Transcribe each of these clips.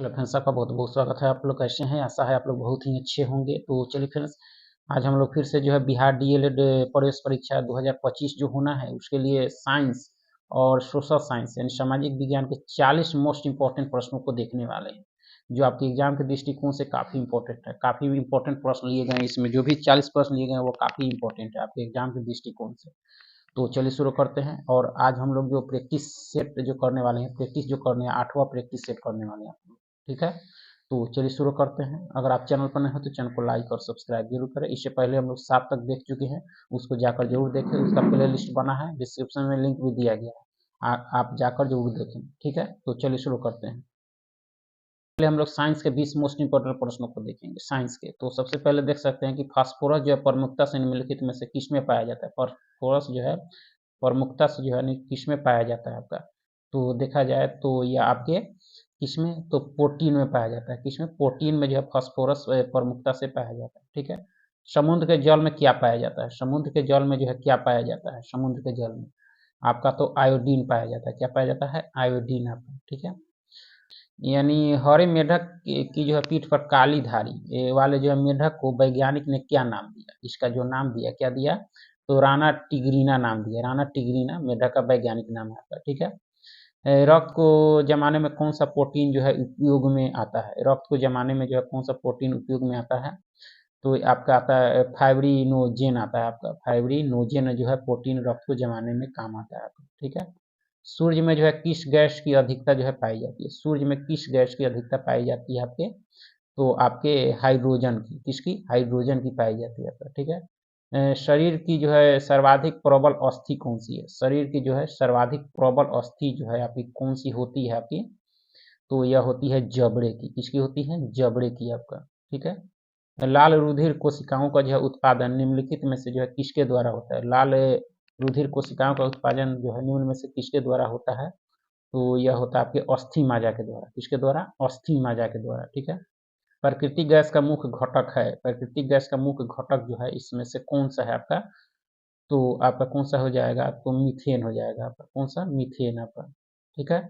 Hello friends, आपका बहुत बहुत स्वागत है। आप लोग कैसे हैं? आशा है आप लोग बहुत ही अच्छे होंगे। तो चलिए फ्रेंड्स, आज हम लोग फिर से जो है बिहार डीएलएड प्रवेश परीक्षा 2025 जो होना है उसके लिए साइंस और सोशल साइंस यानी सामाजिक विज्ञान के 40 मोस्ट इंपॉर्टेंट प्रश्नों को देखने वाले हैं, जो आपके एग्जाम के दृष्टिकोण से काफ़ी इंपॉर्टेंट है। काफ़ी इंपॉर्टेंट प्रश्न लिए गए हैं इसमें, जो भी 40 प्रश्न लिए गए हैं वो काफ़ी इंपॉर्टेंट है आपके एग्जाम के दृष्टिकोण से। तो चलिए शुरू करते हैं। और आज हम लोग जो प्रैक्टिस सेट जो करने वाले हैं, प्रैक्टिस जो करने हैं, 8वां प्रैक्टिस सेट करने वाले हैं आप लोग, ठीक है। तो चलिए शुरू करते हैं। अगर आप चैनल पर नए हो तो चैनल को लाइक और सब्सक्राइब जरूर करें। इससे पहले हम लोग 7 तक देख चुके हैं, उसको जाकर जरूर देखें। उसका प्ले लिस्ट बना है, डिस्क्रिप्शन में लिंक भी दिया गया है, आप जाकर जरूर देखें, ठीक है। तो चलिए शुरू करते हैं। पहले हम लोग साइंस के 20 मोस्ट इंपोर्टेंट प्रश्नों को देखेंगे साइंस के। तो सबसे पहले देख सकते हैं कि फास्फोरस जो है प्रमुखता से निम्नलिखित में से किस में पाया जाता है। फास्फोरस जो है प्रमुखता से जो है किस में पाया जाता है आपका। तो देखा जाए तो यह आपके किसमें, तो प्रोटीन में पाया जाता है। किसमें? प्रोटीन में जो है फास्फोरस प्रमुखता से पाया जाता है, ठीक है। समुद्र के जल में क्या पाया जाता है? समुद्र के जल में जो है क्या पाया जाता है? समुद्र के जल में आपका तो आयोडीन पाया जाता है। क्या पाया जाता है? आयोडीन आपका, ठीक है। यानी हरे मेढक की जो है पीठ पर काली धारी ये वाले जो है मेढक को वैज्ञानिक ने क्या नाम दिया? इसका जो नाम दिया, क्या दिया? तो राना टिगरीना नाम दिया। राना टिगरीना मेढक का वैज्ञानिक नाम है आपका, ठीक है। रक्त को जमाने में कौन सा प्रोटीन जो है उपयोग में आता है? रक्त को जमाने में जो है कौन सा प्रोटीन उपयोग में आता है? तो आपका आता है फाइब्रिनोजेन आता है आपका। फाइब्रिनोजेन जो है प्रोटीन रक्त को जमाने में काम आता है आपका, ठीक है। सूर्य में जो है किस गैस की अधिकता जो है पाई जाती है? सूर्य में किस गैस की अधिकता पाई जाती है आपके? तो आपके हाइड्रोजन की। किसकी? हाइड्रोजन की पाई जाती है आपका, ठीक है। शरीर की जो है सर्वाधिक प्रबल अस्थि कौन सी है? शरीर की जो है सर्वाधिक प्रबल अस्थि जो है आपकी कौन सी होती है आपकी? तो यह होती है जबड़े की। किसकी होती है? जबड़े की आपका, ठीक है। लाल रुधिर कोशिकाओं का जो है उत्पादन निम्नलिखित में से जो है किसके द्वारा होता है? लाल रुधिर कोशिकाओं का उत्पादन जो है निम्न में से किसके द्वारा होता है? तो यह होता है आपके अस्थि माजा के द्वारा। किसके द्वारा? अस्थि माजा के द्वारा, ठीक है। प्राकृतिक गैस का मुख्य घटक है। प्राकृतिक गैस का मुख्य घटक जो है इसमें से कौन सा है आपका? तो आपका कौन सा हो जाएगा? तो मीथेन हो जाएगा आपका। कौन सा? मीथेन आपका, ठीक है।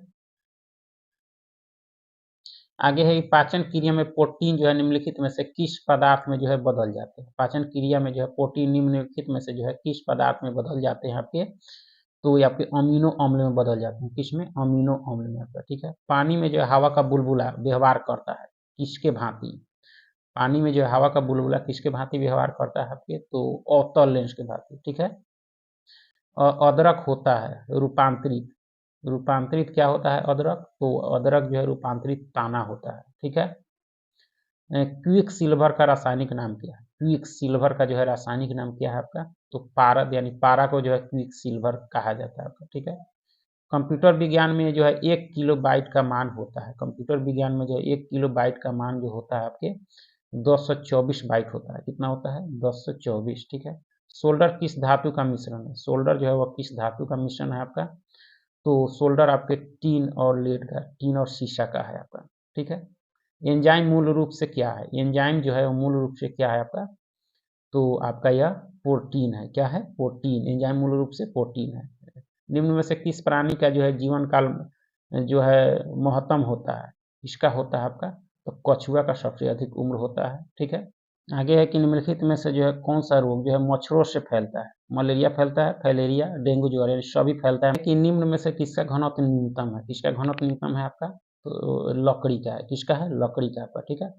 आगे है पाचन क्रिया में प्रोटीन जो है निम्नलिखित में से किस पदार्थ में जो है बदल जाते हैं? पाचन क्रिया में जो है प्रोटीन निम्नलिखित में से जो है किस पदार्थ में बदल जाते हैं आपके? तो ये आपके अमीनो अम्ल में बदल जाते हैं। किसमें? अमीनो अम्ल में आपका, ठीक है। पानी में जो है हवा का बुलबुला व्यवहार करता है किसके भांति? पानी में जो है हवा का बुलबुला किसके भांति व्यवहार करता है आपके? तो अवतल लेंस के भांति, ठीक है। अदरक होता है रूपांतरित। रूपांतरित क्या होता है? अदरक। तो अदरक जो है रूपांतरित ताना होता है, ठीक है। क्विक सिल्वर का रासायनिक नाम क्या है? क्विक सिल्वर का जो है रासायनिक नाम क्या है आपका? तो पारद यानी पारा को जो है क्विक सिल्वर कहा जाता है आपका, ठीक है। कंप्यूटर विज्ञान में जो है 1 किलो बाइट का मान होता है। कंप्यूटर विज्ञान में जो है 1 किलो बाइट का मान जो होता है आपके 224 बाइट होता है। कितना होता है? 224, ठीक है। सोल्डर किस धातु का मिश्रण है? सोल्डर जो है वह किस धातु का मिश्रण है आपका? तो सोल्डर आपके टीन और लेड का, टीन और शीशा का है आपका, ठीक है। एंजाइम मूल रूप से क्या है? एंजाइम जो है वो मूल रूप से क्या है आपका? तो आपका यह प्रोटीन है। क्या है? प्रोटीन। एंजाइम मूल रूप से प्रोटीन है। निम्न में से किस प्राणी का जो है जीवन काल जो है महत्तम होता है? इसका होता है आपका तो कछुआ का सबसे अधिक उम्र होता है, ठीक है। आगे है कि निम्नलिखित में से जो है कौन सा रोग जो है मच्छरों से फैलता है? मलेरिया फैलता है, फाइलेरिया, डेंगू ज्वर सभी फैलता है। कि निम्न में से किसका घनत्व न्यूनतम है? किसका घनत्व न्यूनतम है आपका? तो लकड़ी का है। किसका है? लकड़ी का आपका, ठीक है।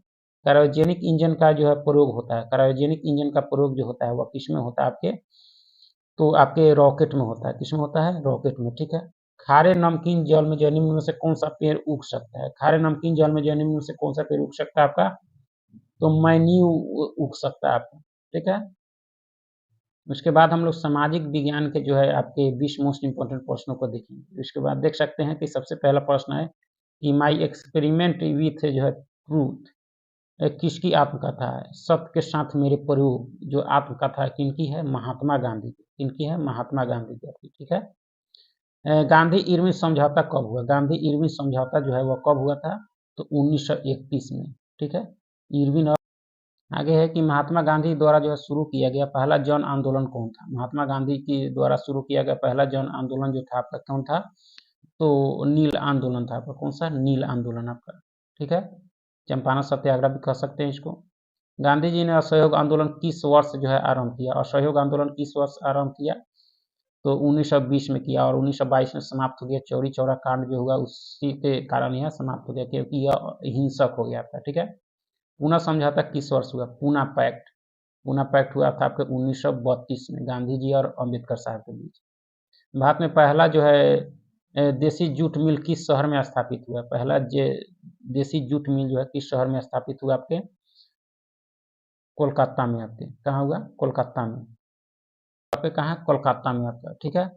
क्रायोजेनिक इंजन का जो है प्रयोग होता है। क्रायोजेनिक इंजन का प्रयोग जो होता है वह किस में होता है आपके? तो आपके रॉकेट में होता है। किसमें होता है? रॉकेट में, ठीक है। खारे नमकीन जल में जो निम्न में से कौन सा पेड़ उग सकता है? खारे नमकीन जल में जो निम्न में से कौन सा पेड़ उग सकता है आपका? तो मैन्यू उग सकता है आपका, ठीक है। उसके बाद हम लोग सामाजिक विज्ञान के जो है आपके 20 मोस्ट इंपोर्टेंट प्रश्नों को देखेंगे। उसके बाद देख सकते हैं कि सबसे पहला प्रश्न है कि माई एक्सपेरिमेंट विथ जो है ट्रूथ किसकी आत्मकथा है? सत्य के साथ मेरे प्रयोग जो आत्मकथा है किनकी है? महात्मा गांधी की। किनकी है? महात्मा गांधी की, ठीक है। गांधी इरविन समझौता कब हुआ? गांधी इरविन समझौता जो है वह कब हुआ था? तो 1931 में, ठीक है। इरविन और आगे है कि महात्मा गांधी द्वारा जो है शुरू किया गया पहला जन आंदोलन कौन था? महात्मा गांधी के द्वारा शुरू किया गया पहला जन आंदोलन जो था आपका कौन था? तो नील आंदोलन था आपका। कौन सा? नील आंदोलन आपका। ठीक है, चंपारण सत्याग्रह भी कह सकते हैं इसको। गांधी जी ने असहयोग आंदोलन किस वर्ष जो है आरंभ किया? असहयोग आंदोलन किस वर्ष आरंभ किया? तो 1920 में किया और 1922 में समाप्त हो गया। चौरी चौरा कांड जो हुआ उसी के कारण यह समाप्त हो गया, क्योंकि यह हिंसक हो गया था। ठीक है, पूना समझौता किस वर्ष हुआ? पूना पैक्ट, पूना पैक्ट हुआ था आपके 1932 में गांधी जी और अम्बेडकर साहब के बीच। भारत में पहला जो है देसी जूट मिल किस शहर में स्थापित हुआ? पहला देसी जूट मिल जो है किस शहर में स्थापित हुआ? आपके कोलकाता में। आपके कहाँ हुआ? कोलकाता में। आपके कहाँ? कोलकाता में आपका। ठीक है,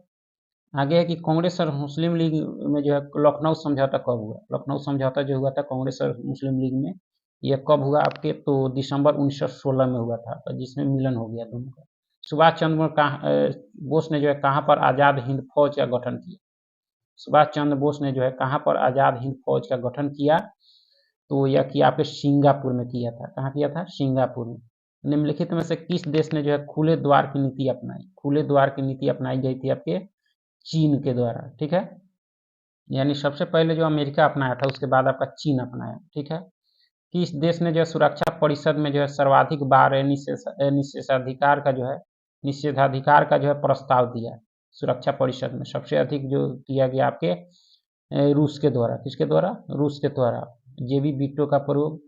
आगे है कि कांग्रेस और मुस्लिम लीग में जो है लखनऊ समझौता कब हुआ? लखनऊ समझौता जो हुआ था कांग्रेस और मुस्लिम लीग में, यह कब हुआ आपके? तो दिसंबर 1916 में हुआ था, तो जिसमें मिलन हो गया दोनों का। सुभाष चंद्र बोस ने जो है कहाँ पर आज़ाद हिंद फौज का गठन किया? सुभाष चंद्र बोस ने जो है कहाँ पर आज़ाद हिंद फौज का गठन किया? तो यह किया आपके सिंगापुर में किया था। कहाँ किया था? सिंगापुर में। निम्नलिखित में से किस देश ने जो है खुले द्वार की नीति अपनाई? खुले द्वार की नीति अपनाई गई थी आपके चीन के द्वारा। ठीक है, यानी सबसे पहले जो अमेरिका अपनाया था, उसके बाद आपका चीन अपनाया। ठीक है, किस देश ने जो है सुरक्षा परिषद में जो है सर्वाधिक बार निषेधाधिकार का जो है प्रस्ताव दिया? सुरक्षा परिषद में सबसे अधिक जो किया गया आपके रूस के द्वारा। किसके द्वारा? रूस के द्वारा। जेबी वीटो का प्रयोग।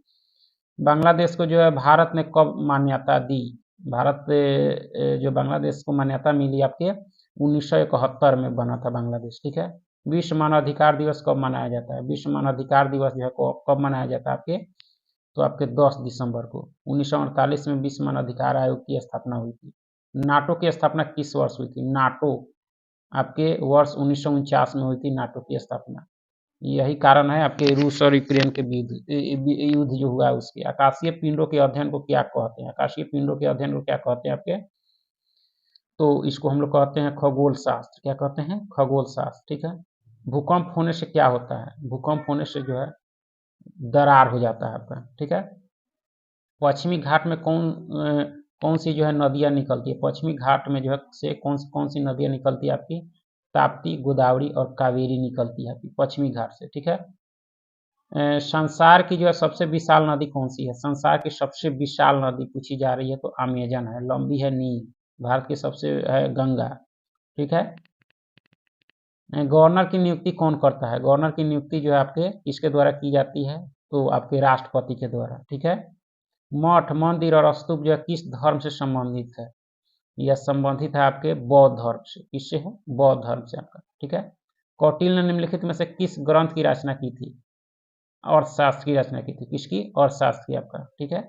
बांग्लादेश को जो है भारत ने कब मान्यता दी? भारत जो बांग्लादेश को मान्यता मिली आपके 1971 में बना था बांग्लादेश। ठीक है, विश्व मानवाधिकार दिवस कब मनाया जाता है? विश्व मानवाधिकार दिवस जो है कब मनाया जाता है आपके? तो आपके 10 दिसंबर को। 1948 में विश्व मानवाधिकार आयोग की स्थापना हुई थी। नाटो की स्थापना किस वर्ष हुई थी? नाटो आपके वर्ष 1949 में हुई थी नाटो की स्थापना। यही कारण है आपके रूस और यूक्रेन के युद्ध जो हुआ उसके। आकाशीय पिंडों के अध्ययन को क्या कहते हैं? आकाशीय पिंडों के अध्ययन को क्या कहते हैं आपके? तो इसको हम लोग कहते हैं खगोल शास्त्र। क्या कहते हैं? खगोल शास्त्र। ठीक है, भूकंप होने से क्या होता है? भूकंप होने से जो है दरार हो जाता है आपका। ठीक है, पश्चिमी घाट में कौन सी जो है नदियाँ निकलती है? पश्चिमी घाट में जो है से कौन सी नदियाँ निकलती है आपकी? ताप्ती, गोदावरी और कावेरी निकलती है आपकी पश्चिमी घाट से। ठीक है, संसार की जो है सबसे विशाल नदी कौन सी है? संसार की सबसे विशाल नदी पूछी जा रही है तो अमेजन है। लंबी है नील। भारत की सबसे है गंगा। ठीक है, गवर्नर की नियुक्ति कौन करता है? गवर्नर की नियुक्ति जो है आपके किसके द्वारा की जाती है? तो आपके राष्ट्रपति के द्वारा। ठीक है, मठ, मंदिर और स्तूप जो है किस धर्म से संबंधित है? यह संबंधित है आपके बौद्ध धर्म से। किससे है? बौद्ध धर्म से आपका। ठीक है, कौटिल्य ने निम्नलिखित में से किस ग्रंथ की रचना की थी? अर्थशास्त्र की रचना की थी। किसकी? अर्थशास्त्र की आपका। ठीक है,